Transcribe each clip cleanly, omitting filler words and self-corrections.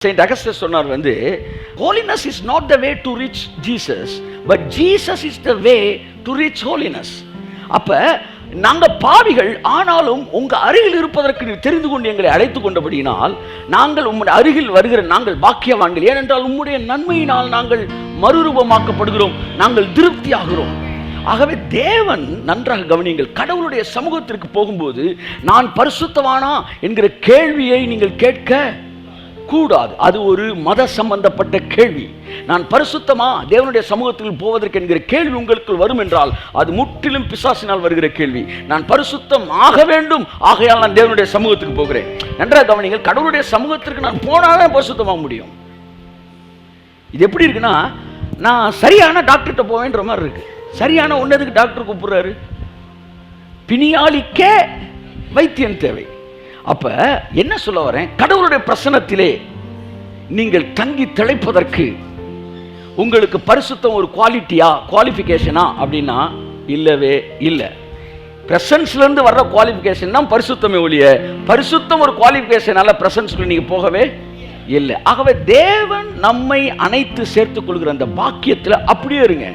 Saint Augustine சொன்னார் holiness is not the way to reach Jesus, but Jesus is the way to reach holiness. அப்ப நாங்க பாவிகள், ஆனாலும் உங்க அருகில் இருப்பதற்கு நீ தெரிந்து கொண்டு எங்களை அழைத்து கொண்டபடியினால் நாங்கள் உம்முடைய அருகில் வருகிற நாங்கள் பாக்கியவான்கள். ஏனென்றால் உம்முடைய நன்மையினால் நாங்கள் மறுரூபமாக்கப்படுகிறோம், நாங்கள் திருப்தி ஆகிறோம். ஆகவே தேவன், நன்றாக கவனியுங்கள், கடவுளுடைய சமூகத்திற்கு போகும்போது நான் பரிசுத்தவானா என்கிற கேள்வியை நீங்கள் கேட்க கூடாது. அது ஒரு மத சம்பந்தப்பட்ட கேள்வி. நான் பரிசுத்தமா தேவனுடைய சமூகத்தில் போவதற்கு என்கிற கேள்வி உங்களுக்கு வரும் என்றால் அது முற்றிலும் பிசாசினால் வருகிற கேள்வி. நான் பரிசுத்தம் ஆக வேண்டும், ஆகையால் நான் தேவனுடைய சமூகத்துக்கு போகிறேன். நன்றாக கவனிங்கள், கடவுளுடைய சமூகத்திற்கு நான் போனாதான் பரிசுத்தமாக முடியும். இது எப்படி இருக்குன்னா, நான் சரியான டாக்டர்கிட்ட போவேன்ற மாதிரி இருக்கு. சரியான ஒன்னதுக்கு டாக்டர் கூப்பிடுறாரு, பிணியாளிக்கே வைத்தியம் தேவை. அப்ப என்ன சொல்ல வரேன், கடவுளுடைய பிரசன்னத்திலே நீங்கள் தங்கி திளைப்பதற்கு உங்களுக்கு பரிசுத்தம் ஒரு குவாலிட்டியா, குவாலிஃபிகேஷனா அப்படின்னா இல்லவே இல்லை. பிரசன்ஸ்ல இருந்து வர்ற குவாலிஃபிகேஷன் தான் பரிசுத்தமே ஒழிய, பரிசுத்தம் ஒரு குவாலிஃபிகேஷனால பிரசன்ஸ்ல நீங்க போகவே இல்லை. ஆகவே தேவன் நம்மை அனைத்து சேர்த்துக் கொள்கிற அந்த பாக்கியத்தில் அப்படியே இருங்க.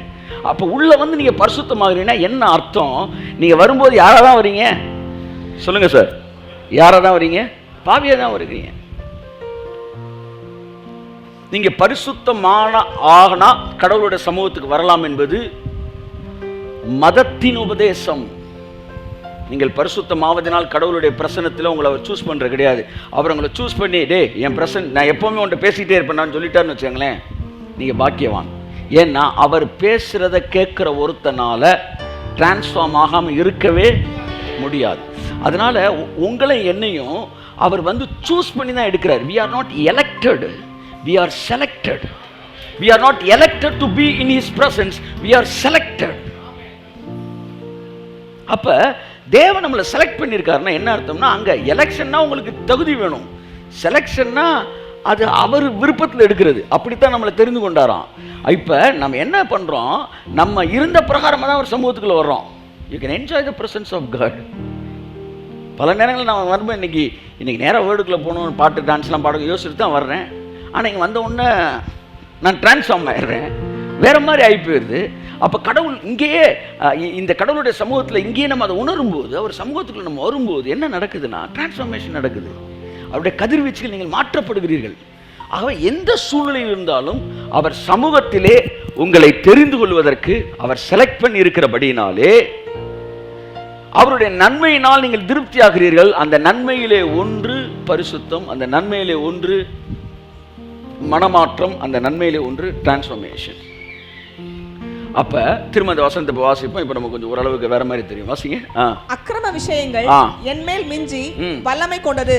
அப்ப உள்ள நீங்க பரிசுத்தமாகறீங்கன்னா என்ன அர்த்தம்? நீங்க வரும்போது யாரா தான் வரீங்க சொல்லுங்க சார்? யாரா தான் வரீங்க? பாவியா தான் வருகிறீங்க. நீங்க பரிசுத்தமான ஆகனா கடவுளுடைய சமூகத்துக்கு வரலாம் என்பது மதத்தின் உபதேசம். நீங்கள் பரிசுத்தமாவதனால் கடவுளுடைய பிரசன்னத்தில் உங்களை அவர் சூஸ் பண்ற கிடையாது. அவர் உங்களை சூஸ் பண்ணி, டே என் பிரசன் நான் எப்பவுமே உன்ட்ட பேசிட்டே இருப்பேன் சொல்லிட்டாருன்னு வச்சுங்களேன், நீங்க பாக்கியவான். ஏன்னா அவர் பேசுறத கேட்கிற ஒருத்தனால டிரான்ஸ்ஃபார்ம் ஆகாம இருக்கவே முடியாது. அதனால உங்களை என்னையும் அவர் சூஸ் பண்ணி தான் எடுக்கிறார். we are not elected, we are selected. we are not elected to be in his presence, we are selected. அப்ப தேவன் நம்மளை செலக்ட் பண்ணியிருக்காருன்னா என்ன அர்த்தம்னா, அங்க எலெக்ஷன்னா உங்களுக்கு தகுதி வேணும், செலெக்ஷன்னா அது அவர் விருப்பத்தில் எடுக்கிறது. அப்படித்தான் நம்மளை தெரிந்து கொண்டாராம். இப்ப நம்ம என்ன பண்றோம், நம்ம இருந்த பிரகாரமாக தான் ஒரு சமூகத்துக்குள்ள வர்றோம். You can enjoy the presence of God. பல நேரங்களில் நான் வரும்போது இன்னைக்கு நேராக வேர்டுக்குள்ளே போகணும், பாட்டு டான்ஸ்லாம் பாட யோசிச்சுட்டு தான் வர்றேன். ஆனால் இங்கே வந்த உடனே நான் டிரான்ஸ்ஃபார்ம் ஆயிடுறேன், வேற மாதிரி ஆகி போயிடுது. அப்போ கடவுள் இங்கேயே, இந்த கடவுளுடைய சமூகத்தில் இங்கேயே நம்ம அதை உணரும்போது, அவர் சமூகத்துக்குள்ள நம்ம வரும்போது என்ன நடக்குதுன்னா டிரான்ஸ்ஃபார்மேஷன் நடக்குது. அவருடைய கதிர்வீச்சுகள் நீங்கள் மாற்றப்படுகிறீர்கள். ஆகவே எந்த சூழ்நிலையில் இருந்தாலும் அவர் சமூகத்திலே உங்களை தெரிந்து கொள்வதற்கு அவர் செலக்ட் பண்ணி இருக்கிறபடினாலே அவருடைய நன்மையினால் நீங்கள் திருப்தி ஆகிறீர்கள். அந்த நன்மையிலே ஒன்று பரிசுத்தம், அந்த நன்மையிலே ஒன்று மனமாற்றம், அந்த நன்மையிலே ஒன்று டிரான்ஸ்ஃபார்மேஷன். அப்ப திரும்ப அந்த வசனத்தை வாசிப்போம். இப்ப நம்ம கொஞ்சம் ஓரளவுக்கு வேற மாதிரி தெரியும். வாசிங்க. அக்கிரம விஷயங்கள் என்மேல் மிஞ்சி வல்லமை கொண்டது,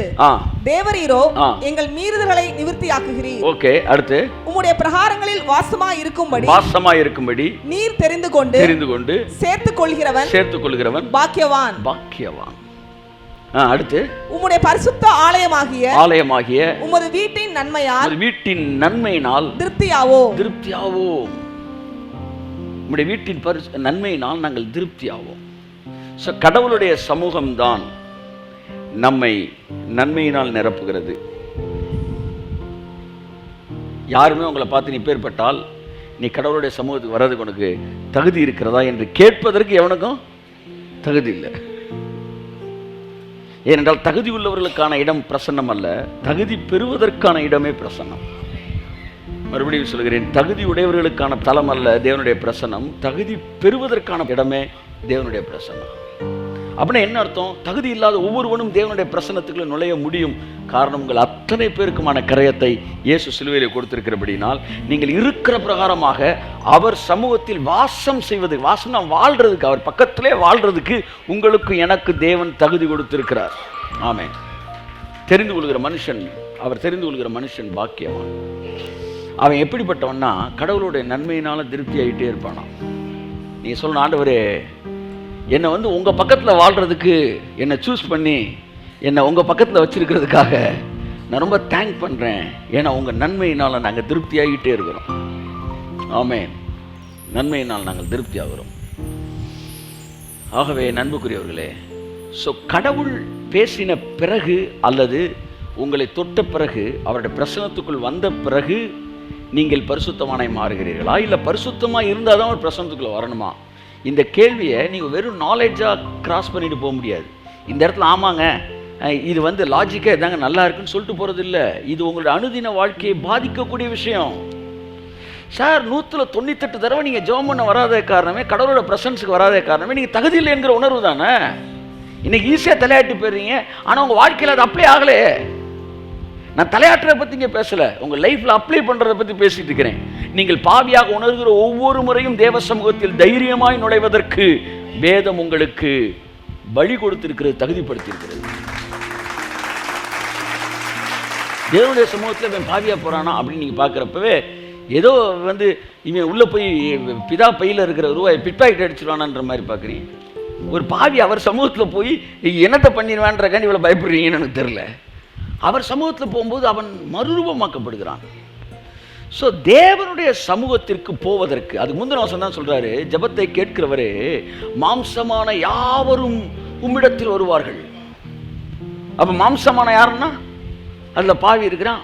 தேவரீரோ எங்கள் மீறுதல்களை நிவர்த்தியாக்குகிறீர். ஓகே, அடுத்து உம்முடைய பிரகாரங்களில் வாசமாய் இருக்கும்படி நீர் தெரிந்து கொண்டு சேர்த்துக் கொள்கிறவன் பாக்கியவான். அடுத்து உம்முடைய பரிசுத்த ஆலயமாகிய உமது வீட்டின் நன்மையினால் திருப்தியாவோம். நம்முடைய வீட்டின் நன்மையினால் நாங்கள் திருப்தி ஆவோம். கடவுளுடைய சமூகம்தான் நம்மை நன்மையினால் நிரப்புகிறது. யாருமே உங்களை பார்த்து நீ பேர்பட்டால் நீ கடவுளுடைய சமூகத்துக்கு வர்றதுக்கு உனக்கு தகுதி இருக்கிறதா என்று கேட்பதற்கு எவனுக்கும் தகுதி இல்லை. ஏனென்றால் தகுதி உள்ளவர்களுக்கான இடம் பிரசன்னம் அல்ல, தகுதி பெறுவதற்கான இடமே பிரசன்னம். மறுபடியும் சொல்கிறேன், தகுதி உடையவர்களுக்கான தலம் அல்ல தேவனுடைய பிரசன்னம், தகுதி பெறுவதற்கான இடமே தேவனுடைய பிரசன்னம். அப்படின்னா என்ன அர்த்தம்? தகுதி இல்லாத ஒவ்வொருவனும் தேவனுடைய பிரசன்னத்துக்குள்ள நுழைய முடியும். காரணம், உங்கள் அத்தனை பேருக்குமான கரையத்தை இயேசு சிலுவையிலே கொடுத்திருக்கிறபடினால் நீங்கள் இருக்கிற பிரகாரமாக அவர் சமூகத்தில் வாசம் செய்வது, வாசம்னா வாழ்றதுக்கு, அவர் பக்கத்திலே வாழ்றதுக்கு உங்களுக்கு எனக்கு தேவன் தகுதி கொடுத்திருக்கிறார். ஆமென். தெரிந்து கொள்கிற மனுஷன், அவர் தெரிந்து கொள்கிற மனுஷன் பாக்கியவான். அவன் எப்படிப்பட்டவன்னா, கடவுளுடைய நன்மையினால திருப்தி ஆகிட்டே இருப்பானா. நீங்கள் சொல்லணும், ஆண்டவரே என்னை உங்கள் பக்கத்தில் வாழ்கிறதுக்கு என்னை சூஸ் பண்ணி என்னை உங்கள் பக்கத்தில் வச்சிருக்கிறதுக்காக நான் ரொம்ப தேங்க் பண்ணுறேன். ஏன்னா உங்கள் நன்மையினால் நாங்கள் திருப்தி ஆகிட்டே இருக்கிறோம். ஆமென். நன்மையினால் நாங்கள் திருப்தி ஆகிறோம். ஆகவே நண்புக்குரியவர்களே, கடவுள் பேசின பிறகு அல்லது உங்களை தொட்ட பிறகு, அவருடைய பிரசன்னத்துக்குள் வந்த பிறகு நீங்கள் பரிசுத்தமானாய் மாறுகிறீர்களா, இல்லை பரிசுத்தமாக இருந்தால் தான் ஒரு பிரசன்னத்துக்குள்ளே வரணுமா? இந்த கேள்வியை நீங்கள் வெறும் நாலேஜாக கிராஸ் பண்ணிட்டு போக முடியாது. இந்த இடத்துல ஆமாங்க இது வந்து லாஜிக்காக இதாங்க நல்லா இருக்குன்னு சொல்லிட்டு போகிறது இல்லை. இது உங்களுடைய அனுதின வாழ்க்கையை பாதிக்கக்கூடிய விஷயம். சார் 198 தடவை நீங்கள் ஜெபம் பண்ண வராத காரணமே, கடவுளோட பிரசன்ஸுக்கு வராத காரணமே நீங்கள் தகுதி இல்லை என்கிற உணர்வு தானே. இன்னைக்கு ஈஸியாக தலையாட்டி போயிடுறீங்க, ஆனால் உங்கள் வாழ்க்கையில் அது அப்ளை ஆகலே. நான் தலையாட்டுறதை பற்றி இங்கே பேசலை, உங்கள் லைஃப்பில் அப்ளை பண்ணுறதை பற்றி பேசிட்டு இருக்கிறேன். நீங்கள் பாவியாக உணர்கிற ஒவ்வொரு முறையும் தேவ சமூகத்தில் தைரியமாய் நுழைவதற்கு வேதம் உங்களுக்கு வழி கொடுத்திருக்கிறது, தகுதிப்படுத்தியிருக்கிறது. தேவனுடைய சமூகத்தில் இவன் பாவியாக போகிறானா அப்படின்னு நீங்கள் பார்க்குறப்பவே ஏதோ வந்து இவன் உள்ளே போய் பிதா பையில் இருக்கிற ரூபாய் பிட்பாக்கெட் அடிச்சிருவானான்ற மாதிரி பார்க்குறீங்க. ஒரு பாவி அவர் சமூகத்தில் போய் என்னத்தை பண்ணிடுவான்றக்காண்டி இவ்வளோ பயப்படுறீங்கன்னு எனக்கு தெரில. அவர் சமூகத்தில் போகும்போது அவன் மறுரூபமாக்கப்படுகிறான். ஸோ தேவனுடைய சமூகத்திற்கு போவதற்கு அதுக்கு முந்தின வசனம் தான் சொல்கிறாரு, ஜெபத்தை கேட்கிறவரே மாம்சமான யாவரும் உம்மிடத்தில் வருவார்கள். அப்போ மாம்சமான யாருன்னா அதில் பாவி இருக்கிறான்,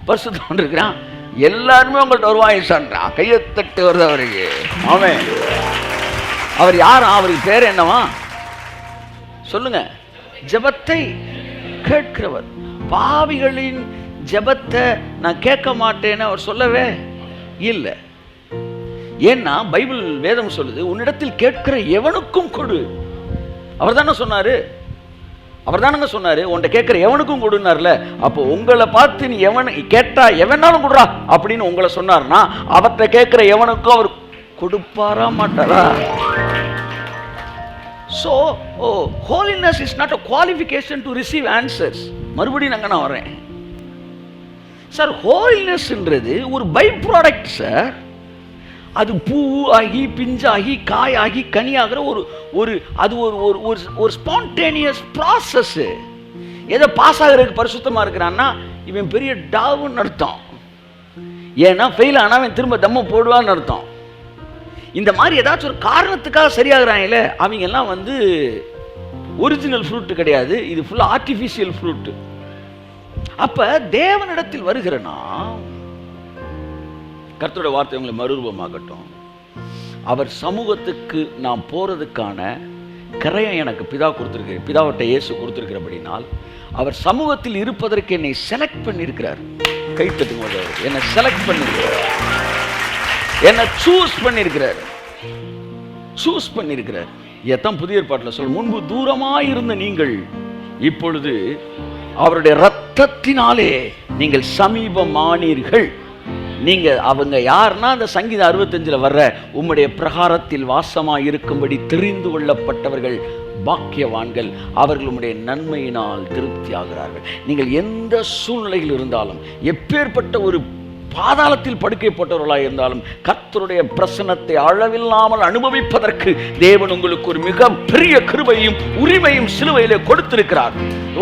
பரிசுத்தவான் இருக்கிறான், எல்லாருமே உங்கள்கிட்ட வருவாங்க சொல்கிறான். கையத்தட்டு வருது அவருக்கு. ஆமென். அவர் யார்? அவருக்கு பேர் என்னவா சொல்லுங்க? ஜெபத்தை கேட்கிறவர். பாவிகளின் ஜெபத்தை நான் கேட்க மாட்டேன்னு அவர் சொல்லவே இல்லை. ஏன்னா பைபிள் வேதம் சொல்லுது, உன்னிடத்தில் கேட்கிற எவனுக்கும் கொடு. அவர் தானே சொன்னாரு, உன்கிட்ட கேட்கிற எவனுக்கும் கொடுனார்ல. அப்போ உங்களை பார்த்து நீ எவன் கேட்டா எவனாலும் கொடுறா அப்படின்னு உங்களை சொன்னார்னா, அவர்கிட்ட கேட்கிற எவனுக்கும் அவர் கொடுப்பாரா மாட்டாரா? So, holiness is not a qualification to receive answers. மறுபடியும் நான் வரேன் சார். ஹோலினஸ்ன்றது ஒரு பை ப்ராடக்ட் சார். அது பூ ஆகி பிஞ்சாகி காயாகி கனியாகிற ஒரு ஸ்பான்டேனியஸ் ப்ராசஸ். ஏதோ பாஸ் ஆகிறதுக்கு பரிசுத்தமாக இருக்கிறான்னா இவன் பெரிய டாவுன்னு அர்த்தம். ஏன்னா ஃபெயில் ஆனால் அவன் திரும்ப தம்ம போடுவான்னு அர்த்தம். இந்த மாதிரி ஏதாச்சும் ஒரு காரணத்துக்காக சரியாகிறாங்களே அவங்க எல்லாம் வந்து ஒரிஜினல் ஃப்ரூட்டு கிடையாது, இது ஃபுல்லாக ஆர்டிஃபிஷியல் ஃப்ரூட்டு. அப்போ தேவனிடத்தில் வருகிறனா, கர்த்தருடைய வார்த்தை உங்களை மறுரூபமாகட்டும். அவர் சமூகத்துக்கு நாம் போகிறதுக்கான கரையை எனக்கு பிதாவட்ட இயேசு கொடுத்துருக்கிறபடினால் அவர் சமூகத்தில் இருப்பதற்கு என்னை செலக்ட் பண்ணியிருக்கிறார். கைத்தட்டும் போது என்னை செலக்ட் பண்ணியிருக்கிறார், என்னை சூஸ் பண்ணியிருக்கிறார். எத்தான் புதிய ஏற்பாட்டில் சொல், முன்பு தூரமாயிருந்த நீங்கள் இப்பொழுது அவருடைய இரத்தத்தினாலே நீங்கள் சமீபமானீர்கள். நீங்க அவங்க யாருன்னா அந்த சங்கீதம் 65 வர்ற உம்முடைய பிரகாரத்தில் வாசமாய் இருக்கும்படி தெரிந்து கொள்ளப்பட்டவர்கள் பாக்கியவான்கள், அவர்கள் உம்முடைய நன்மையினால் திருப்தி ஆகிறார்கள். நீங்கள் எந்த சூழ்நிலையில் இருந்தாலும், எப்பேற்பட்ட ஒரு பாதாளத்தில் படுக்கை போட்டவர்களாக இருந்தாலும், கர்த்தருடைய பிரசன்னத்தை அளவில்லாமல் அனுபவிப்பதற்கு தேவன் உங்களுக்கு ஒரு மிக பெரிய கிருபையும் உரிமையும் சிலுவையிலே கொடுத்திருக்கிறார்.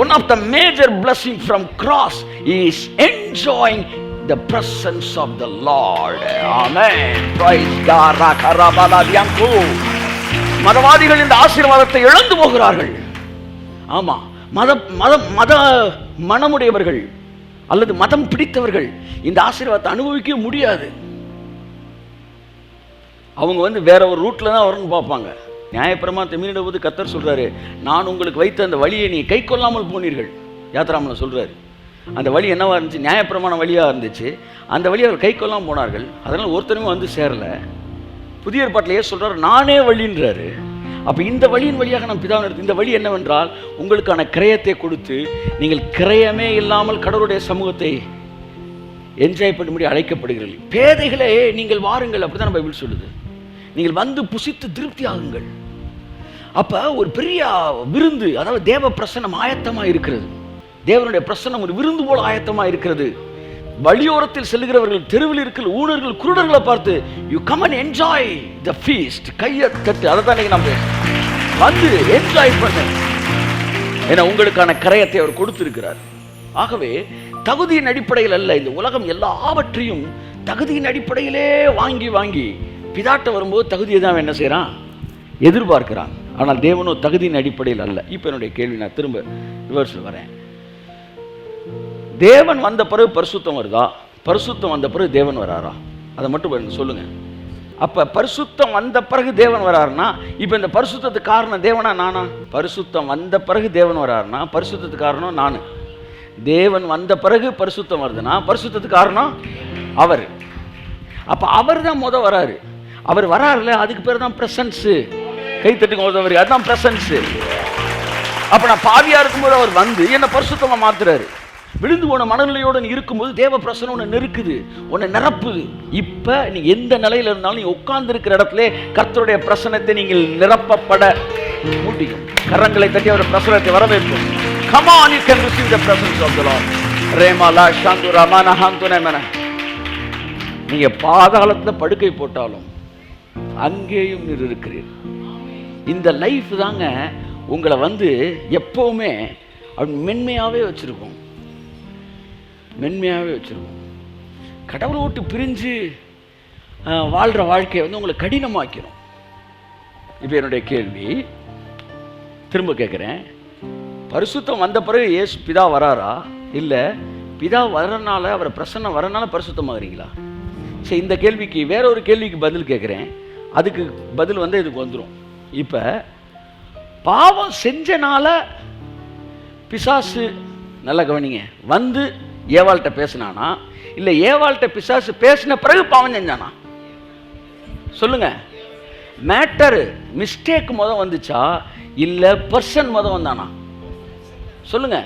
One of the major blessing from cross is enjoying the presence of the Lord. Amen. Praise God. Rakarabalabianku. மதவாதிகள் இந்த ஆசீர்வாதத்தை இழந்து போகிறார்கள். ஆமா, மனமுடையவர்கள் அல்லது மதம் பிடித்தவர்கள் இந்த ஆசீர்வாதத்தை அனுபவிக்க முடியாது. அவங்க வந்து வேற ஒரு ரூட்ல தான் வரணும்னு பார்ப்பாங்க. நியாயப்பிரமாணத்தை மீறின போது கர்த்தர் சொல்றாரு, நான் உங்களுக்கு வைத்த அந்த வழியை நீ கை கொள்ளாமல் போனீர்கள். யாத்ராமல சொல்றாரு, அந்த வழி என்னவா இருந்துச்சு? நியாயப்பிரமாண வழியாக இருந்துச்சு. அந்த வழியை அவர் கை கொள்ளாமல் போனார்கள். அதனால் ஒருத்தருமே வந்து சேரல. புதிய ஏற்பாட்டிலேயே சொல்றாரு, நானே வழின்றாரு. அப்போ இந்த வழியின் வழியாக நம்ம பிதாவை எடுத்து, இந்த வழி என்னவென்றால் உங்களுக்கான கிரயத்தை கொடுத்து நீங்கள் கிரயமே இல்லாமல் கடவுளுடைய சமூகத்தை என்ஜாய் பண்ணும்படி அழைக்கப்படுகிறீர்கள். பேதைகளே நீங்கள் வாருங்கள், அப்படிதான் பைபிள் சொல்லுது. நீங்கள் வந்து புசித்து திருப்தி ஆகுங்கள். அப்போ ஒரு பெரிய விருந்து, அதாவது தேவ பிரசன்னம் ஆயத்தமாக இருக்கிறது. தேவனுடைய பிரசன்னம் ஒரு விருந்து போல ஆயத்தமாக இருக்கிறது. வழியோரத்தில் செல்லுகிறவர்கள், தெருவில் இருக்கிற ஊனர்கள், குருடர்களை பார்த்து you come and enjoy the feast, கையை தட்டு. அதை தான் நம்ம வந்து என்ஜாய் பண்ண, ஏன்னா உங்களுக்கான கிரயத்தை அவர் கொடுத்திருக்கிறார். ஆகவே தகுதியின் அடிப்படையில் அல்ல, இந்த உலகம் எல்லாவற்றையும் தகுதியின் அடிப்படையிலே வாங்கி வாங்கி பிதாட்ட வரும்போது தகுதியை தான் என்ன செய்யறான், எதிர்பார்க்கிறான். ஆனால் தேவனோ தகுதியின் அடிப்படையில் அல்ல. இப்போ என்னுடைய கேள்வி, நான் திரும்ப ரிவர்ஸில் வரேன். தேவன் வந்த பிறகு பரிசுத்தம் வருதா, பரிசுத்தம் வந்த பிறகு தேவன் வராரா? அதை மட்டும் சொல்லுங்க. அப்ப பரிசுத்தம் வந்த பிறகு தேவன் வராருன்னா, இப்ப இந்த பரிசுத்தத்துக்கு காரணம் தேவனா நானா? பரிசுத்தம் வந்த பிறகு தேவன் வராருன்னா பரிசுத்தத்துக்கு காரணம் நானு. தேவன் வந்த பிறகு பரிசுத்தம் வருதுன்னா பரிசுத்தத்துக்கு காரணம் அவர். அப்ப அவர் தான் முத வராரு. அவர் வராருல, அதுக்கு பேர் தான் பிரசன்ஸ். கை தட்டுங்க உதவி, அதுதான் பிரசன்ஸ். அப்ப நான் பாவியா இருக்கும்போது அவர் வந்து என்ன பரிசுத்தமா மாத்துறாரு. விழுந்து போன மனநிலையோடு நீ இருக்கும்போது தேவ பிரசனம் உன்னை நெருக்குது, உன்னை நிரப்புது. இப்ப நீ எந்த நிலையில இருந்தாலும் நீ உட்கார்ந்து இருக்கிற இடத்துல கர்த்தருடைய பிரசனத்தை நீங்கள் நிரப்பப்பட முடியும். கரங்களை தட்டி அவர் பிரசனத்தை வரவேற்போம். Come on, you can receive the presence of the Lord. ரேமாலா சாந்துரா மனஹாந்துனே மன. நீங்க பாதாளத்துல படுக்கை போட்டாலும் அங்கேயும் நீர் இருக்கிறீர். இந்த லைஃப் தாங்க உங்களை வந்து எப்பவுமே மென்மையாவே வச்சிருக்கும், மென்மையாகவே வச்சிருக்கும். கடவுளை விட்டு பிரிஞ்சு வாழ்கிற வாழ்க்கையை வந்து உங்களை கடினமாக்கிறோம். இப்போ என்னுடைய கேள்வி திரும்ப கேட்குறேன், பரிசுத்தம் வந்த பிறகு இயேசு பிதா வராரா, இல்லை பிதா வரனால அவர் பிரசன்னம் வரனால பரிசுத்தமாகறீங்களா? சரி, இந்த கேள்விக்கு வேற ஒரு கேள்விக்கு பதில் கேட்குறேன், அதுக்கு பதில் வந்து இதுக்கு வந்துடும். இப்போ பாவம் செஞ்சனால பிசாசு, நல்லா கவனிங்க, வந்து ஏவாள்கிட்ட பேசினானா, இல்லை ஏவாள்கிட்ட பிசாசு பேசின பிறகு பாவம் செஞ்சானா? சொல்லுங்க. மேட்டர் மிஸ்டேக் வந்துச்சா, இல்லை பர்சன் வந்தானா? சொல்லுங்க.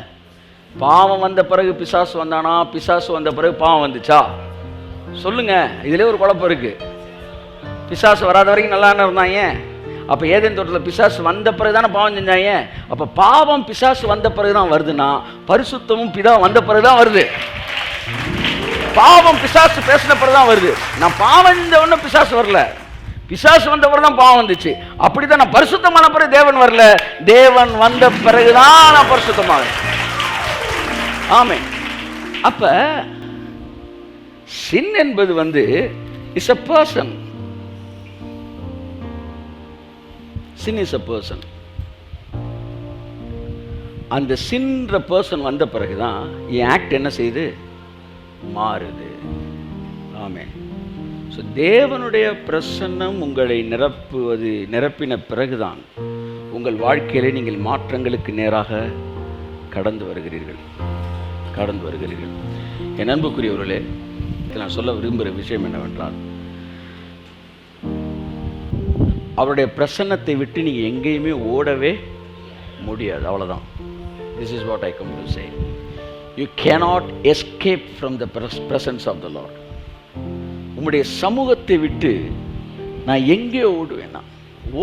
பாவம் வந்த பிறகு பிசாசு வந்தானா, பிசாசு வந்த பிறகு பாவம் வந்துச்சா? சொல்லுங்க. இதுல ஒரு குழப்பம் இருக்கு. பிசாசு வராத வரைக்கும் நல்லா இருந்தாங்க. அப்ப ஏதேன் தோட்டத்தில் பிசாசு வந்த பிறகு தானே பாவம் செஞ்சாங்க. அப்ப பாவம் பிசாசு வந்த பிறகுதான் வருதுன்னா பரிசுத்தமும் பிதா வந்த பிறகுதான் வருது. பாவம் பிசாசு பேசின பிறகுதான் வருது. நான் பாவம் இந்த ஒன்றும் பிசாசு வரல, பிசாசு வந்த பிறகுதான் பாவம் வந்துச்சு. அப்படிதான் நான் பரிசுத்தமான பிறகு தேவன் வரல, தேவன் வந்த பிறகுதான் நான் பரிசுத்தமாக. ஆமே. அப்ப சின் என்பது வந்து is a person. Sin is a person. அந்த சின்ற பர்சன் வந்த பிறகுதான் என் ஆக்ட் என்ன செய்யுது, மாறுது. ஆமென். ஸோ தேவனுடைய பிரசன்னம் உங்களை நிரப்பின பிறகுதான் உங்கள் வாழ்க்கையிலே நீங்கள் மாற்றங்களுக்கு நேராக கடந்து வருகிறீர்கள். என் அன்புக்குரியவர்களே, நான் சொல்ல விரும்புகிற விஷயம் என்னவென்றால், அவருடைய பிரசன்னத்தை விட்டு நீங்கள் எங்கேயுமே ஓடவே முடியாது. அவ்வளோதான். This is what I come to say. You cannot escape from the presence of the Lord. உங்களுடைய சமூகத்தை விட்டு நான் எங்கே ஓடுவேன்னா,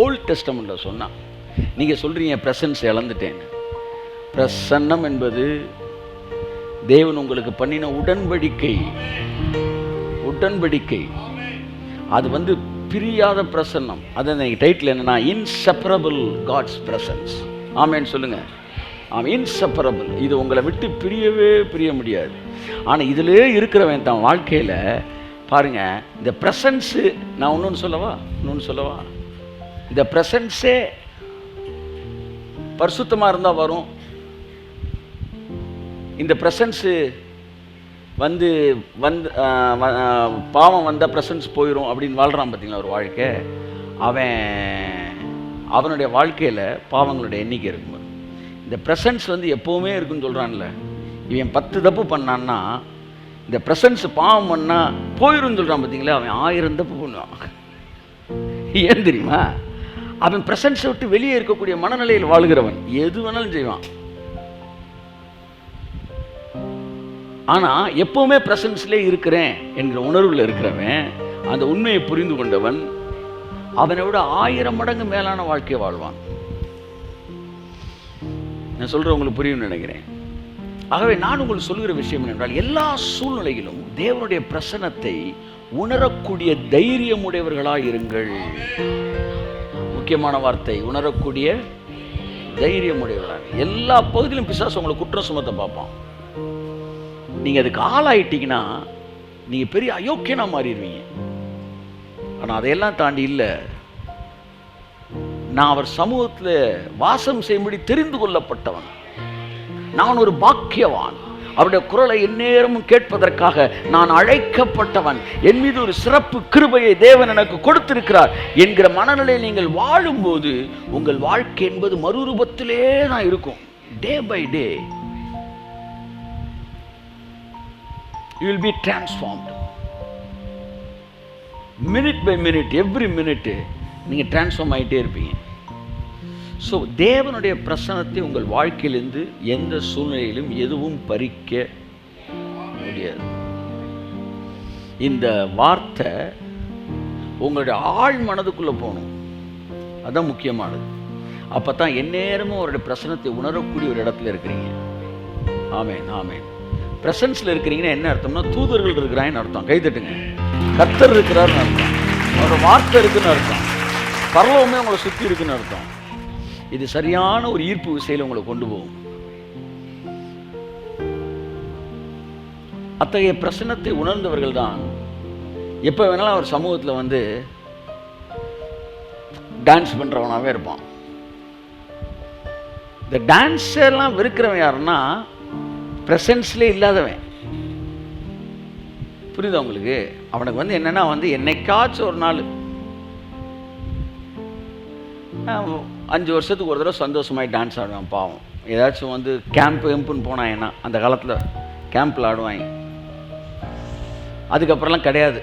ஓல்ட் டெஸ்டமெண்ட்ல சொன்னா, நீங்கள் சொல்கிறீங்க பிரசன்ஸ் இழந்துட்டேன்னு. பிரசன்னம் என்பது தேவன் உங்களுக்கு பண்ணின உடன்படிக்கை. அது வந்து பிரியாத பிரசன்னம். அது டைட்டில் என்னன்னா, இன்செப்பரபிள் காட்ஸ் பிரசன்ஸ். ஆமேன்னு சொல்லுங்க. இன்செப்பரபிள். இது உங்களை விட்டு பிரிய முடியாது. ஆனால் இதிலே இருக்கிறவன் தான் வாழ்க்கையில் பாருங்க, இந்த பிரசன்ஸு, நான் இன்னொன்று சொல்லவா, இந்த பிரசன்ஸே பரிசுத்தமாக இருந்தால் வரும். இந்த பிரசன்ஸு வந்து பாவம் வந்த பிரசன்ஸ் போயிடும் அப்படின்னு வாழ்கிறான் பார்த்தீங்களா ஒரு வாழ்க்கை. அவனுடைய வாழ்க்கையில் பாவங்களுடைய எண்ணிக்கை இருக்கும். இந்த பிரசன்ஸ் வந்து எப்போவுமே இருக்குன்னு சொல்கிறான்ல. இவன் 10 தப்பு பண்ணான்னா இந்த பிரசன்ஸ் பாவம் பண்ணால் போயிடும்னு சொல்கிறான் பார்த்தீங்களா. அவன் 1000 தப்பு பண்ணுவான். ஏன் தெரியுமா? அவன் பிரசன்ஸை விட்டு வெளியே இருக்கக்கூடிய மனநிலையில் வாழ்கிறவன் எது வேணாலும் செய்வான். ஆனால் எப்போவுமே பிரசன்ஸ்லேயே இருக்கிறேன் என்கிற உணர்வில் இருக்கிறவன், அந்த உண்மையை புரிந்து கொண்டவன், அவனை விட 1000 மடங்கு மேலான வாழ்க்கையை வாழ்வான். நான் சொல்கிறேன், உங்களுக்கு புரியும்னு நினைக்கிறேன். ஆகவே நான் உங்களுக்கு சொல்கிற விஷயம் என்னென்றால், எல்லா சூழ்நிலையிலும் தேவனுடைய பிரசன்னத்தை உணரக்கூடிய தைரியமுடையவர்களாக இருங்கள். முக்கியமான வார்த்தை, உணரக்கூடிய தைரியமுடையவர்களாக. எல்லா பகுதியிலும் பிசாசு உங்களை குற்றம் சுமத்த பார்ப்பான். நீங்கள் அதுக்கு ஆளாயிட்டீங்கன்னா நீங்கள் பெரிய அயோக்கியனா மாறிடுவீங்க. ஆனால் அதையெல்லாம் தாண்டி இல்லை, நான் அவர் சமூகத்தில் வாசம் செய்யும்படி தெரிந்து கொள்ளப்பட்டவன், நான் ஒரு பாக்கியவான், அவருடைய குரலை எந்நேரமும் கேட்பதற்காக நான் அழைக்கப்பட்டவன், என் மீது ஒரு சிறப்பு கிருபையை தேவன் எனக்கு கொடுத்திருக்கிறார் என்கிற மனநிலையில் நீங்கள் வாழும்போது உங்கள் வாழ்க்கை என்பது மறுரூபத்திலே தான் இருக்கும். Day by day you will be transformed. Minute by minute, every minute நீங்கள் டிரான்ஸ்ஃபார்ம் ஆகிட்டே இருப்பீங்க. ஸோ தேவனுடைய பிரசன்னத்தை உங்கள் வாழ்க்கையிலிருந்து எந்த சூழ்நிலையிலும் எதுவும் பறிக்க முடியாது. இந்த வார்த்தை உங்களுடைய ஆழ் மனதுக்குள்ளே போகணும், அதுதான் முக்கியமானது. அப்போ தான் எந்நேரமும் அவருடைய பிரசன்னத்தை உணரக்கூடிய ஒரு இடத்துல இருக்கிறீங்க. ஆமேன் ஆமேன். பிரசன்ஸில் இருக்கிறீங்கன்னா என்ன அர்த்தம்னா தூதர்கள் இருக்கிறாங்கன்னு அர்த்தம். கைதட்டுங்க. கர்த்தர் இருக்கிறாருன்னு அர்த்தம். அவரோட வார்த்தை இருக்குன்னு அர்த்தம். பரலோகமே உங்களை சுற்றி இருக்குன்னு அர்த்தம். இது சரியான ஒரு ஈர்ப்பு விசையில் உங்களை கொண்டு போகும். அத்தகைய பிரசன்னத்தை உணர்ந்தவர்கள் தான் எப்போ வேணாலும் அவர் சமூகத்தில் வந்து டான்ஸ் பண்ணுறவனாகவே இருப்பான். இந்த டான்ஸெல்லாம் வெறுக்கிறவன் யாருன்னா பிரசன்ஸ்லேயே இல்லாதவன். புரியுதா உங்களுக்கு? அவனுக்கு வந்து என்னன்னா வந்து என்னைக்காச்சும் ஒரு நாள் 5 வருஷத்துக்கு ஒரு தடவை சந்தோஷமாய் டான்ஸ் ஆடுவான். பாவம், ஏதாச்சும் வந்து கேம்புன்னு போனாங்கன்னா அந்த காலத்தில் கேம்பில் ஆடுவாங்க. அதுக்கப்புறம்லாம் கிடையாது.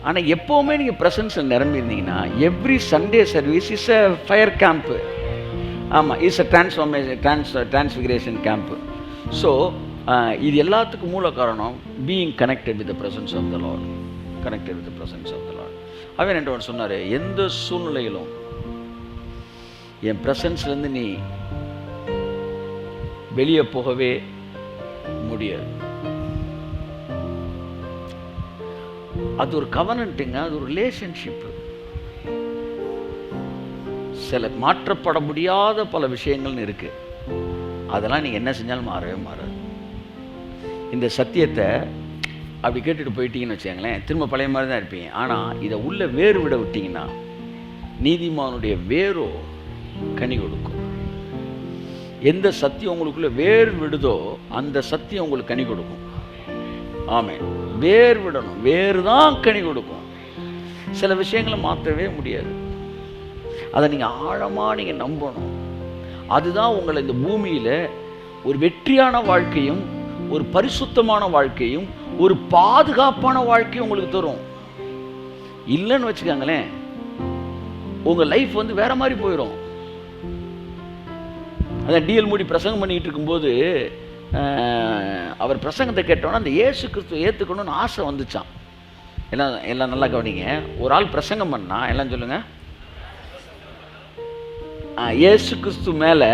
ஆனால் எப்போவுமே நீங்கள் ப்ரெசன்ஸில் நிரம்பியிருந்தீங்கன்னா every Sunday service is a fire camp. ஆமாம், is a transfiguration camp. So இது எல்லாத்துக்கும் மூல காரணம் being connected with the presence of the Lord. Connected with the presence of the Lord. அவன் என்றவன் சொன்னார், எந்த சூழ்நிலையிலும் என் ப்ரெசன்ஸ்லேருந்து நீ வெளியே போகவே முடியாது. அது ஒரு கவனன்ட்டுங்க, அது ஒரு ரிலேஷன்ஷிப்பு. சில மாற்றப்பட முடியாத பல விஷயங்கள்னு இருக்கு, அதெல்லாம் நீங்கள் என்ன செஞ்சாலும் மாறவே மாறாது. இந்த சத்தியத்தை அப்படி கேட்டுட்டு போயிட்டீங்கன்னு வச்சுக்கோங்களேன், திரும்ப பழைய மாதிரி தான் இருப்பீங்க. ஆனால் இதை உள்ள வேறு விட விட்டீங்கன்னா நீதிமானுடைய வேரோ கனி கொடுக்கும். எந்த சத்தியம் உங்களுக்குள்ள வேர் விடுதோ அந்த சத்தியம் உங்களுக்கு கனி கொடுக்கும். ஆமென். வேர் விடணும், வேறு தான் கனி கொடுக்கும். சில விஷயங்களை மாற்றவே முடியாது. அதை நீங்கள் ஆழமாக நீங்கள் நம்பணும். அதுதான் உங்களை இந்த பூமியில் ஒரு வெற்றியான வாழ்க்கையும் ஒரு பரிசுத்தமான வாழ்க்கையும் ஒரு பாதுகாப்பான வாழ்க்கையும் உங்களுக்கு தரும். இல்லைன்னு வச்சுக்காங்களேன், உங்கள் லைஃப் வந்து வேற மாதிரி போயிடும். அதான் டிஎல் மூடி பிரசங்கம் பண்ணிக்கிட்டு இருக்கும்போது அவர் பிரசங்கத்தை கேட்டோன்னா அந்த இயேசு கிறிஸ்துவை ஏற்றுக்கணும்னு ஆசை வந்துச்சான். எல்லாம் நல்லா கவனிங்க. ஒரு ஆள் பிரசங்கம் பண்ணா எல்லாம் சொல்லுங்க, இயேசு கிறிஸ்து மேலே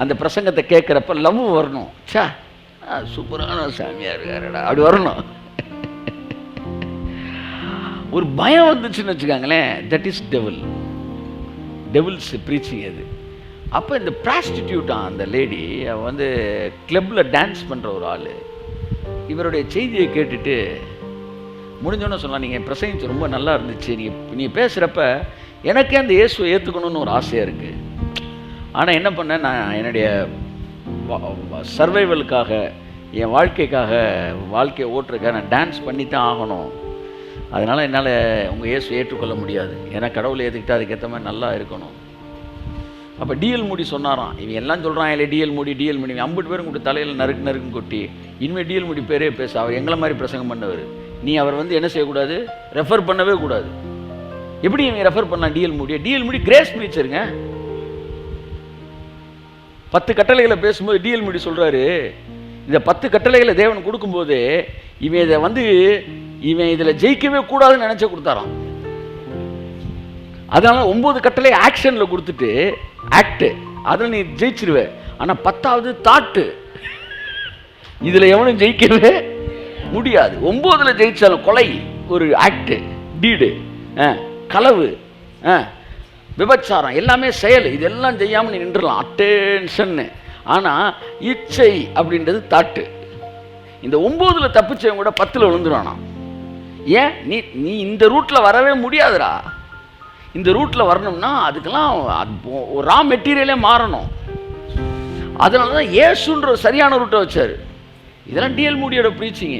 அந்த பிரசங்கத்தை கேட்குறப்ப லவ் வரணும். சா, சூப்பரான சாமியாக இருக்காருடா அப்படி வரணும். ஒரு பயம் வந்துச்சுன்னு வச்சுக்காங்களேன், தட் இஸ் டெவில்ஸ் ப்ரீச்சிங் அது. அப்போ இந்த ப்ராஸ்டிடியூட்டான் அந்த லேடி வந்து கிளப்பில் டான்ஸ் பண்ணுற ஒரு ஆள் இவருடைய செய்தியை கேட்டுட்டு முடிஞ்சோன்னு சொல்லலாம், நீங்கள் பிரசங்கிச்சு ரொம்ப நல்லா இருந்துச்சு, நீங்கள் பேசுகிறப்ப எனக்கே அந்த இயேசுவை ஏற்றுக்கணும்னு ஒரு ஆசையாக இருக்குது. ஆனால் என்ன பண்ணேன், நான் என்னுடைய சர்வைவலுக்காக, என் வாழ்க்கையை ஓட்டுறதுக்காக நான் டான்ஸ் பண்ணி தான் ஆகணும். அதனால் என்னால் உங்கள் இயேசு ஏற்றுக்கொள்ள முடியாது. ஏன்னா கடவுளை ஏற்றுக்கிட்டு அதுக்கேற்ற மாதிரி நல்லா இருக்கணும். அப்போ டிஎல் மூடி சொன்னாராம், இவங்க எல்லாம் சொல்கிறான் இல்லை டிஎல் மூடி 50 பேரும் கூட தலையில் நறுக்குன்னு கொட்டி இனிமேல் டிஎல் மூடி பேரே பேச, அவர் எங்களை மாதிரி பிரசங்கம் பண்ணவர், நீ அவர் வந்து என்ன செய்யக்கூடாது, ரெஃபர் பண்ணவே கூடாது. எப்படி இவங்க ரெஃபர் பண்ணலாம் டிஎல் மூடி கிரேஸ் ப்ரீச்சருங்க. 10 கட்டளைகளை பேசும்போது டிஎல் மூடி சொல்கிறாரு, இந்த 10 கட்டளைகளை தேவன் கொடுக்கும்போது இவன் இதில் ஜெயிக்கவே கூடாதுன்னு நினச்ச கொடுத்தாராம். அதனால 9 கட்டளை ஆக்ஷனில் கொடுத்துட்டு ஆக்டு, அதில் நீ ஜெயிச்சிருவ. ஆனால் 10வது தாட்டு, இதில் எவனும் ஜெயிக்கவே முடியாது. 9ல் ஜெயிச்சாலும் கொலை ஒரு ஆக்டு, டீடு, களவு, விபச்சாரம் எல்லாமே செயல், இதெல்லாம் செய்யாமல் நீ நின்றுடலாம், அட்டென்ஷன்னு. ஆனால் இச்சை அப்படின்றது தாட்டு. இந்த 9ல் தப்பிச்சவங்க கூட 10ல் விழுந்துருவானா. ஏன் நீ இந்த ரூட்டில் வரவே முடியாதுடா. இந்த ரூட்டில் வரணும்னா அதுக்கெல்லாம் ஒரு ரா மெட்டீரியலே மாறணும். அதனால தான் இயேசுன்ற சரியான ரூட்டை வச்சார். இதெல்லாம் டிஎல் மூடியோட ப்ரீச்சிங்க.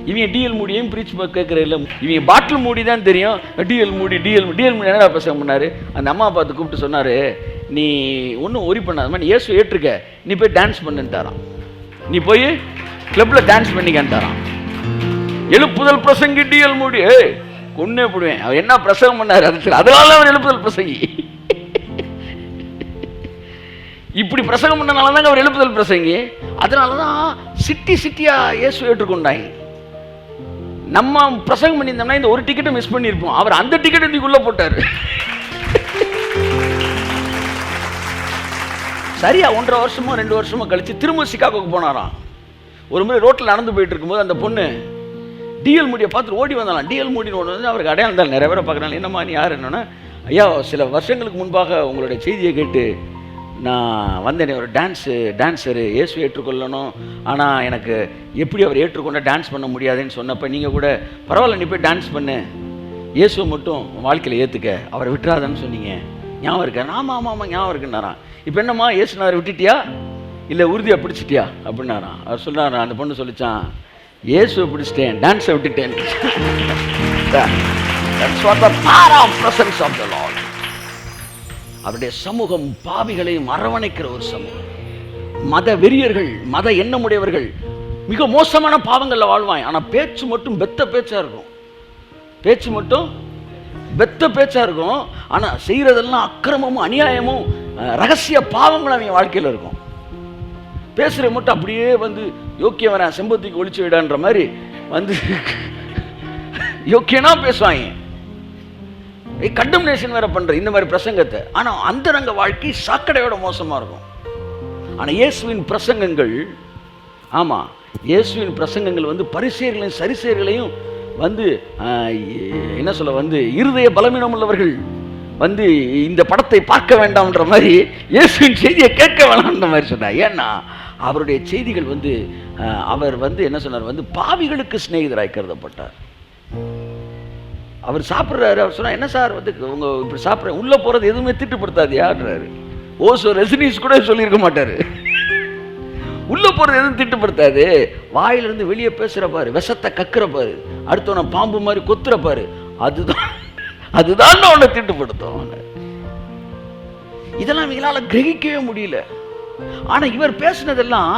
இவங்க டிஎல் மூடியையும் ப்ரீச் கேட்குற இல்லை, இவங்க பாட்டில் மூடி தான் தெரியும். டிஎல் மூடி என்னடா பிரசங்கம் பண்ணார். அந்த அம்மா பார்த்து கூப்பிட்டு சொன்னார், நீ ஒன்றும் ஒரி பண்ணாத மாதிரி இயேசு ஏற்றுக்க, நீ போய் டான்ஸ் பண்ணுன்ட்டாரான். நீ போய் கிளப்பில் டான்ஸ் பண்ணிக்கன்ட்டாரான். எழுப்புதல் பிரசங்கி டிஎல் மூடி கொன்னே போடுவேன். அவர் என்ன பிரசங்கம் பண்ணார், அது சரி, அதனால அவர் எழுப்புதல் பிரசங்கி. இப்படி பிரசங்கம் பண்ணனால தாங்க அவர் எழுப்புதல் பிரசங்கி. அதனால தான் சிட்டியா இயேசு ஏற்றுக்கொண்டாங்க. நம்ம பிரசங்கம் பண்ணியிருந்தோம்னா இந்த ஒரு டிக்கெட்டை மிஸ் பண்ணியிருப்போம். அவர் அந்த டிக்கெட் இதுக்குள்ள போட்டார். சரியா 1.5 வருஷமோ 2 வருஷமோ கழிச்சு திரும்ப சிகாகோக்கு போனாராம். ஒரு முறை ரோட்டில் நடந்து போயிட்டு இருக்கும்போது அந்த பொண்ணு டிஎல் மூடியை பார்த்துட்டு ஓடி வந்தாலாம். டிஎல் மூடின்னு ஒன்று வந்து அவருக்கு அடையாளம் தான் நிறைய பேரை பார்க்குறாங்க. என்னம்மா நீ யார்? என்னன்னா, ஐயா சில வருஷங்களுக்கு முன்பாக உங்களுடைய செய்தியை கேட்டு நான் வந்தேன். ஒரு டான்ஸரு இயேசு ஏற்றுக்கொள்ளணும், ஆனால் எனக்கு எப்படி அவர் ஏற்றுக்கொண்ட டான்ஸ் பண்ண முடியாதுன்னு சொன்னப்போ நீங்கள் கூட பரவாயில்ல நீ போய் டான்ஸ் பண்ணு, இயேசுவை மட்டும் வாழ்க்கையில் ஏற்றுக்க, அவரை விட்டுறாதான்னு சொன்னீங்க, ஞாபகம் இருக்கா? ஆமாம் ஞாபகம் இருக்குன்னாரான். இப்போ என்னம்மா இயேசுனாரை விட்டுட்டியா இல்லை உறுதியாக பிடிச்சிட்டியா அப்படின்னாரான். அவர் சொல்கிறாரா, அந்த பொண்ணு சொல்லிச்சான், இயேசுவை பிடிச்சிட்டேன், டான்ஸை விட்டுட்டேன். அவருடைய சமூகம் பாவிகளையும் அரவணைக்கிற ஒரு சமூகம். மத வெறியர்கள், மத எண்ணமுடையவர்கள் மிக மோசமான பாவங்களில் வாழ்வாங்க. ஆனால் பேச்சு மட்டும் பெத்த பேச்சா இருக்கும். பேச்சு மட்டும் பெத்த பேச்சா இருக்கும். ஆனால் செய்கிறதெல்லாம் அக்கிரமமும் அநியாயமும் ரகசிய பாவங்களும் அவங்க வாழ்க்கையில் இருக்கும். பேசுகிற மட்டும் அப்படியே வந்து யோக்கியம் வரேன் செம்பத்திக்கு ஒழிச்சு விடான்ற மாதிரி வந்து யோக்கியனா பேசுவாங்க. கண்டம்னேஷன் வேற பண்ற இந்த மாதிரி பிரசங்கத்தை. ஆனால் அந்தரங்க வாழ்க்கை சாக்கடையோட மோசமாக இருக்கும். ஆனால் இயேசுவின் பிரசங்கங்கள், ஆமாம் இயேசுவின் பிரசங்கங்கள் வந்து பரிசேயர்களையும் சரிசேயர்களையும் வந்து என்ன சொல்ல வந்து இருதய பலவீனம் உள்ளவர்கள் வந்து இந்த படத்தை பார்க்க வேண்டாம்ன்ற மாதிரி இயேசுவின் செய்தியை கேட்க வேண்டாம்ன்ற மாதிரி சொன்னார். ஏன்னா அவருடைய செய்திகள் வந்து அவர் வந்து என்ன சொன்னார் வந்து பாவிகளுக்கு சிநேகிதராய் கருதப்பட்டார். அவர் சாப்பிட்றாரு. அவர் சொன்னா, என்ன சார் வந்து உங்க இப்படி சாப்பிட்ற உள்ள போறது எதுவுமே திட்டுப்படுத்தாதியாடுறாரு. ஓசோ ரெசினிஸ் கூட சொல்லியிருக்க மாட்டாரு. உள்ள போறது எதுவும் திட்டுப்படுத்தாது. வாயிலிருந்து வெளியே பேசுற பாரு, விஷத்தை கக்குற பாரு, அடுத்தவன பாம்பு மாதிரி கொத்துற பாரு, அதுதான் அவனை திட்டுப்படுத்தும். இதெல்லாம் இவங்களால கிரகிக்கவே முடியல. ஆனா இவர் பேசினதெல்லாம்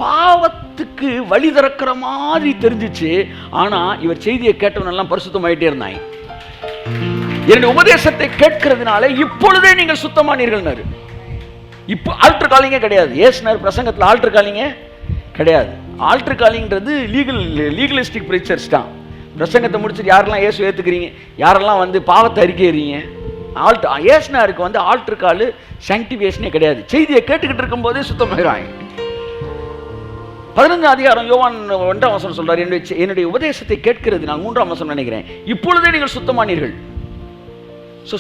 பாவத்துக்கு வழி திறக்கிற மாதிரி தெரிஞ்சிச்சு. ஆனா இவர் செய்தியை கேட்டவனெல்லாம் பரிசுத்தமாயிட்டே இருந்தாங்க. என்னுடைய உபதேசத்தை கேட்கிறதுனால இப்பொழுதே நீங்கள் சுத்தமானீர்கள். இப்போ ஆல்டர் காலிங்கே கிடையாது. ஏசுனார் பிரசங்கத்தில் ஆல்டர் காலிங்கே கிடையாது. ஆல்டர் காலிங்கிறது லீகலிஸ்டிக் பிரீச்சர்ஸ் தான். பிரசங்கத்தை முடிச்சுட்டு யாரெல்லாம் இயேசு ஏற்றுக்கிறீங்க, யாரெல்லாம் வந்து பாவத்தை அறிக்கைறீங்க, ஏசுனாருக்கு வந்து ஆல்டர் கால் சாங்டிஃபிகேஷனே கிடையாது. செய்தியை கேட்டுக்கிட்டு இருக்கும் போதே சுத்தமாயிடுவாங்க. 15 அதிகாரம் யோவான் 1ஆம் வசனம் சொல்றாரு, என்னுடைய உபதேசத்தை கேட்கிறது, நான் 3ஆம் வசனம் நினைக்கிறேன், இப்பொழுதே நீங்கள் சுத்தமானீர்கள்.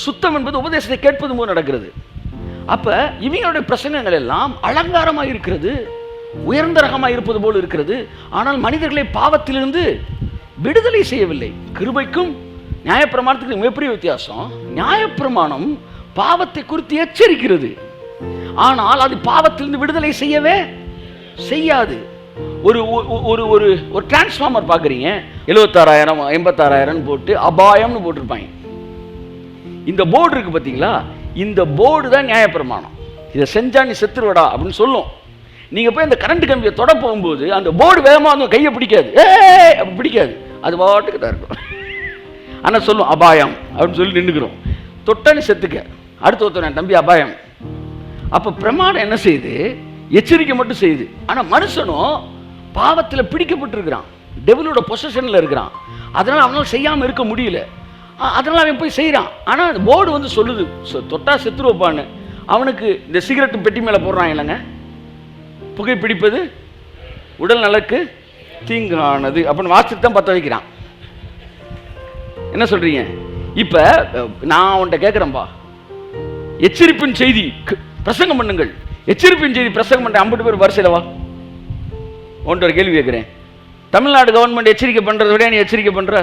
சுத்தம் என்பது உபதேசத்தை கேட்பது போது நடக்கிறது. அப்ப இவங்களுடைய பிரசங்கங்கள் எல்லாம் அலங்காரமாக இருக்கிறது, உயர்ந்த ரகமாக இருப்பது போல் இருக்கிறது. ஆனால் மனிதர்களை பாவத்திலிருந்து விடுதலை செய்யவில்லை. கிருபைக்கும் நியாயப்பிரமாணத்துக்கு மிகப்பெரிய வித்தியாசம். நியாயப்பிரமாணம் பாவத்தை குறித்து எச்சரிக்கிறது, ஆனால் அது பாவத்திலிருந்து விடுதலை செய்யவே செய்யாது. ஒரு ஒரு ஒரு ஒரு டிரான்ஸ்ஃபார்மர் பார்க்குறீங்க, 76,000 86,000 போட்டு அபாயம்னு போட்டிருப்பாங்க. இந்த போர்டு இருக்கு பார்த்தீங்களா, இந்த போர்டு தான் நியாயப்பிரமாணம். இதை செஞ்சா நீ செத்துருவடா அப்படின்னு சொல்லும். நீங்கள் போய் அந்த கரண்ட் கம்பியை தொட போகும்போது அந்த போர்டு வேகமாக வந்து கையை பிடிக்காது, அப்படி பிடிக்காது, அது பாட்டுக்கு தான் இருக்கும். ஆனால் சொல்லும் அபாயம் அப்படின்னு சொல்லி நின்றுக்கிறோம். தொட்ட நீ செத்துக்க, அடுத்த ஒருத்தர் தம்பி அபாயம். அப்போ பிரமாணம் என்ன செய்யுது? எச்சரிக்கை மட்டும் செய்யுது. ஆனால் மனுஷனும் பாவத்தில் பிடிக்கப்பட்டிருக்கிறான், டெவிலோட பொசஷனில் இருக்கிறான். அதனால் அவனால் செய்யாமல் இருக்க முடியல. அதனால் அவன் போய் செய்கிறான். ஆனால் அந்த போர்டு வந்து சொல்லுது தொட்டா செத்துரு வைப்பான்னு. அவனுக்கு இந்த சிகரெட்டு பெட்டி மேலே போடுறான் இல்லைங்க, புகைப்பிடிப்பது உடல் நலக்கு தீங்கானது அப்படின்னு வாசித்து தான் பற்ற வைக்கிறான். என்ன சொல்றீங்க? இப்போ நான் அவன்கிட்ட கேட்குறேன்பா, எச்சரிப்பின் செய்தி பிரசங்கம் பண்ணுங்கள், எச்சரிப்பின் செய்தி பிரசங்கம் பண்ண 50 பேர் வரிசையில் வா. ஒன்று கேள்வி கேட்குறேன். தமிழ்நாடு கவர்மெண்ட் எச்சரிக்கை பண்ணுறத விட நீ எச்சரிக்கை பண்ணுற?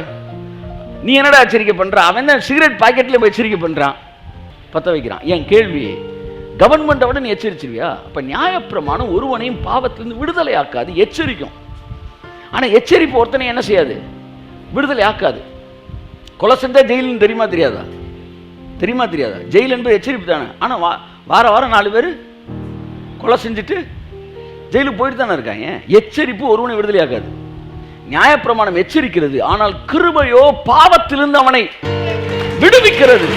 நீ என்னடா எச்சரிக்கை பண்ணுற? அவன் தான் சிகரெட் பாக்கெட்டில் போய் எச்சரிக்கை பண்ணுறான், பற்ற வைக்கிறான். என் கேள்வி, கவர்மெண்ட்டை விட நீ எச்சரிச்சிருவியா? அப்போ நியாயப்பிரமாணம் ஒருவனையும் பாவத்திலிருந்து விடுதலை ஆக்காது, எச்சரிக்கும். ஆனா எச்சரிப்பு ஒருத்தனை என்ன செய்யாது? விடுதலை ஆக்காது. கொலை செஞ்சா ஜெயிலுன்னு தெரியுமா தெரியாதா? தெரியுமா தெரியாதா? ஜெயில் என்பது எச்சரிப்பு தானே. ஆனா வார வாரம் 4 பேர் கொலை செஞ்சுட்டு ஜெயிலுக்கு போயிட்டு தானே இருக்காங்க. எச்சரிப்பு ஒருவனை விடுதலை ஆக்காது. நியாயப்பிரமாணம் எச்சரிக்கிறது, ஆனால் கிருபையோ பாவத்திலிருந்து அவனை விடுவிக்கிறது.